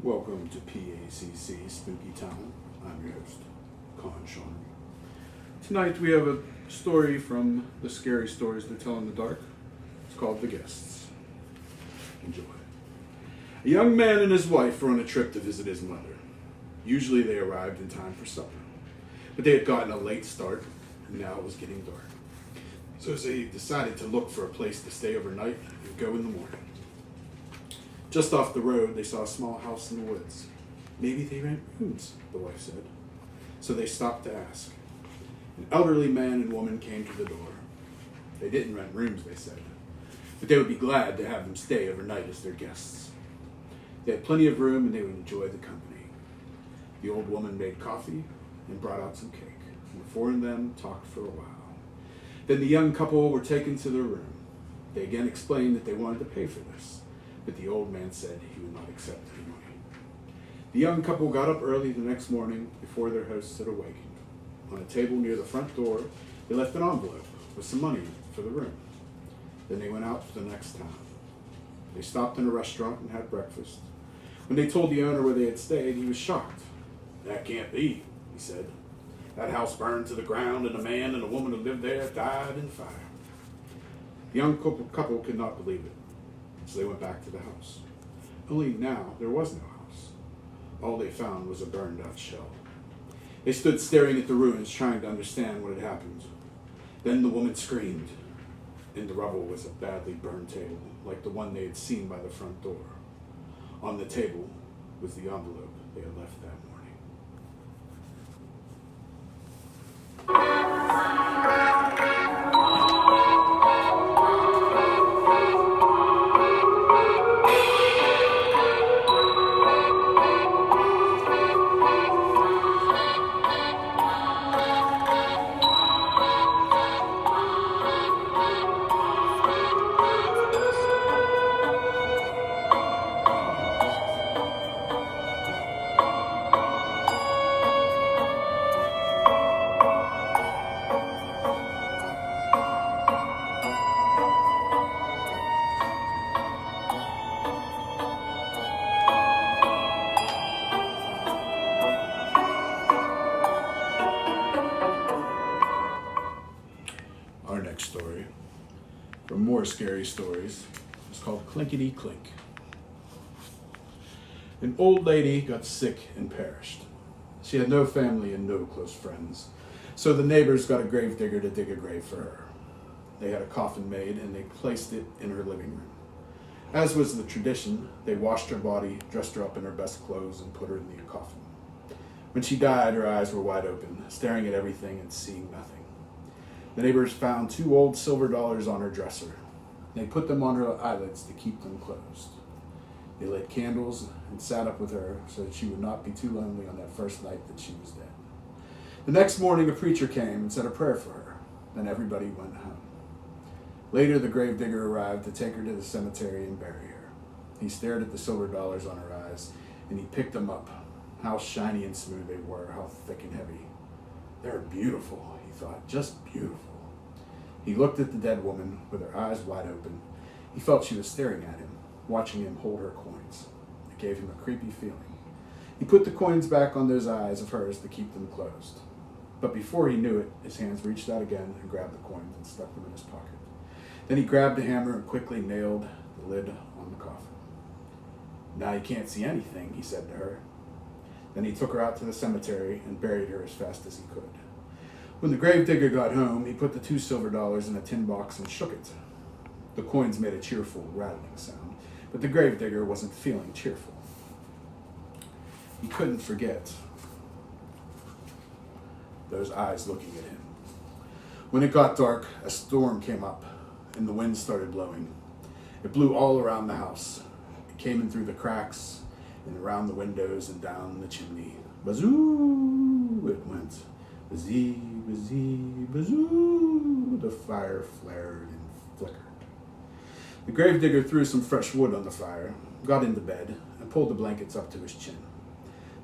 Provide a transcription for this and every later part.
Welcome to PACC Spooky Town. I'm your host, Con Sean. Tonight we have a story from the Scary Stories to Tell in the Dark. It's called The Guests. Enjoy. A young man and his wife were on a trip to visit his mother. Usually they arrived in time for supper, but they had gotten a late start and now it was getting dark. So they decided to look for a place to stay overnight and go in the morning. Just off the road, they saw a small house in the woods. Maybe they rent rooms, the wife said. So they stopped to ask. An elderly man and woman came to the door. They didn't rent rooms, they said, but they would be glad to have them stay overnight as their guests. They had plenty of room and they would enjoy the company. The old woman made coffee and brought out some cake. And the four of them talked for a while. Then the young couple were taken to their room. They again explained that they wanted to pay for this, but the old man said he would not accept any money. The young couple got up early the next morning before their hosts had awakened. On a table near the front door, they left an envelope with some money for the room. Then they went out to the next town. They stopped in a restaurant and had breakfast. When they told the owner where they had stayed, he was shocked. "That can't be," he said. "That house burned to the ground and a man and a woman who lived there died in fire." The young couple could not believe it. So they went back to the house. Only now there was no house. All they found was a burned out shell. They stood staring at the ruins, trying to understand what had happened. Then the woman screamed. In the rubble was a badly burned table, like the one they had seen by the front door. On the table was the envelope they had left that morning. Our next story, from More Scary Stories, is called Clinkety Clink. An old lady got sick and perished. She had no family and no close friends, so the neighbors got a gravedigger to dig a grave for her. They had a coffin made and they placed it in her living room. As was the tradition, they washed her body, dressed her up in her best clothes, and put her in the coffin. When she died, her eyes were wide open, staring at everything and seeing nothing. The neighbors found 2 old silver dollars on her dresser. They put them on her eyelids to keep them closed. They lit candles and sat up with her so that she would not be too lonely on that first night that she was dead. The next morning, a preacher came and said a prayer for her. Then everybody went home. Later, the gravedigger arrived to take her to the cemetery and bury her. He stared at the silver dollars on her eyes, and he picked them up. How shiny and smooth they were, how thick and heavy. "They're beautiful," he thought, "just beautiful." He looked at the dead woman with her eyes wide open. He felt she was staring at him, watching him hold her coins. It gave him a creepy feeling. He put the coins back on those eyes of hers to keep them closed. But before he knew it, his hands reached out again and grabbed the coins and stuck them in his pocket. Then he grabbed a hammer and quickly nailed the lid on the coffin. "Now you can't see anything," he said to her. Then he took her out to the cemetery and buried her as fast as he could. When the gravedigger got home, he put the 2 silver dollars in a tin box and shook it. The coins made a cheerful, rattling sound, but the gravedigger wasn't feeling cheerful. He couldn't forget those eyes looking at him. When it got dark, a storm came up, and the wind started blowing. It blew all around the house. It came in through the cracks, and around the windows, and down the chimney. Bazoo! It went. Bazee, bazee, bazoo! The fire flared and flickered. The gravedigger threw some fresh wood on the fire, got into bed, and pulled the blankets up to his chin.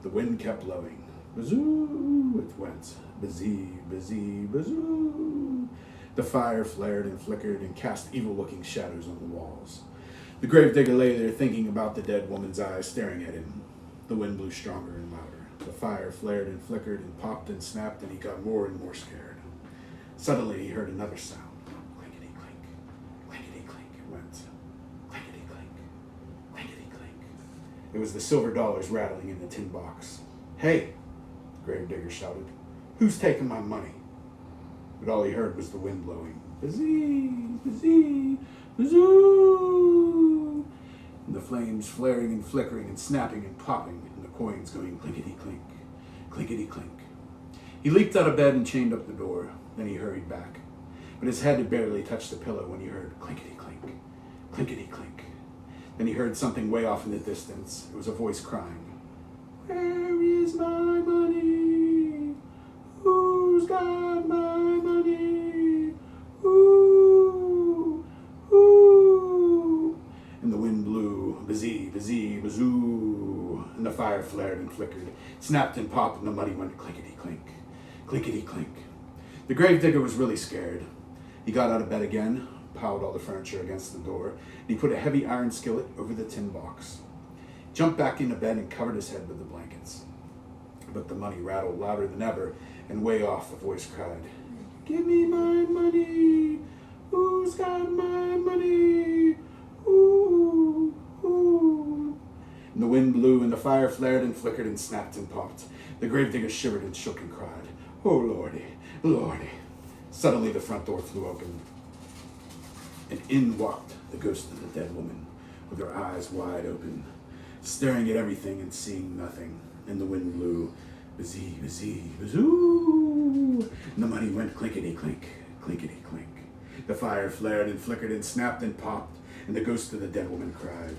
The wind kept blowing. Bazoo! It went. Bazee, bazee, bazoo! The fire flared and flickered and cast evil-looking shadows on the walls. The gravedigger lay there thinking about the dead woman's eyes staring at him. The wind blew stronger and louder. The fire flared and flickered and popped and snapped, and he got more and more scared. Suddenly he heard another sound. Clinkety-clink, clinkety-clink. It went. Clinkety-clink, clinkety-clink. It was the silver dollars rattling in the tin box. "Hey!" the gravedigger shouted. "Who's taking my money?" But all he heard was the wind blowing. Bazee, bazee, bazoo! And the flames flaring and flickering and snapping and popping, and the coins going clinkety-clink, clinkety-clink. He leaped out of bed and chained up the door. Then he hurried back. But his head had barely touched the pillow when he heard clinkety-clink, clinkety-clink. Then he heard something way off in the distance. It was a voice crying, "Where is my money? Who's got my money? Ooh, ooh." And the wind blew, bazee, bazee, bazoo. And the fire flared and flickered, snapped and popped, and the money went clinkety-clink, clinkety-clink. The gravedigger was really scared. He got out of bed again, piled all the furniture against the door, and he put a heavy iron skillet over the tin box. He jumped back into bed and covered his head with the blankets. But the money rattled louder than ever, and way off the voice cried, "Give me my money! Who's got my money? Ooh, ooh." And the wind blew, and the fire flared and flickered and snapped and popped. The gravedigger shivered and shook and cried, "Oh, Lordy, Lordy." Suddenly the front door flew open, and in walked the ghost of the dead woman, with her eyes wide open, staring at everything and seeing nothing. And the wind blew, bazee, bazee, bazoo, and the money went clinkety-clink, clinkety-clink. The fire flared and flickered and snapped and popped, and the ghost of the dead woman cried,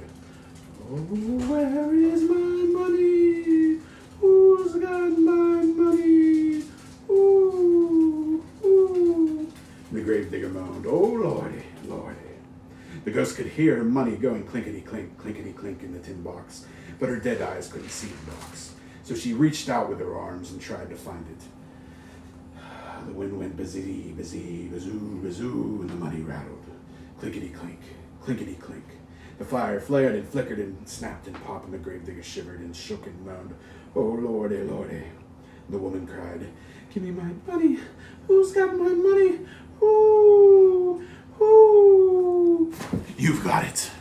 "Oh, where is my money? Who's got my money? Ooh, ooh." And the gravedigger moaned, "Oh, Lordy, Lordy." The ghost could hear money going clinkety-clink, clinkety-clink in the tin box, but her dead eyes couldn't see the box. So she reached out with her arms and tried to find it. The wind went bazee, bazee, bazoo, bazoo, and the money rattled. Clinkety-clink, clinkety-clink. The fire flared and flickered and snapped and popped, and the gravedigger shivered and shook and moaned, "Oh, Lordy, Lordy." The woman cried, "Give me my money. Who's got my money? Ooh, ooh." "You've got it."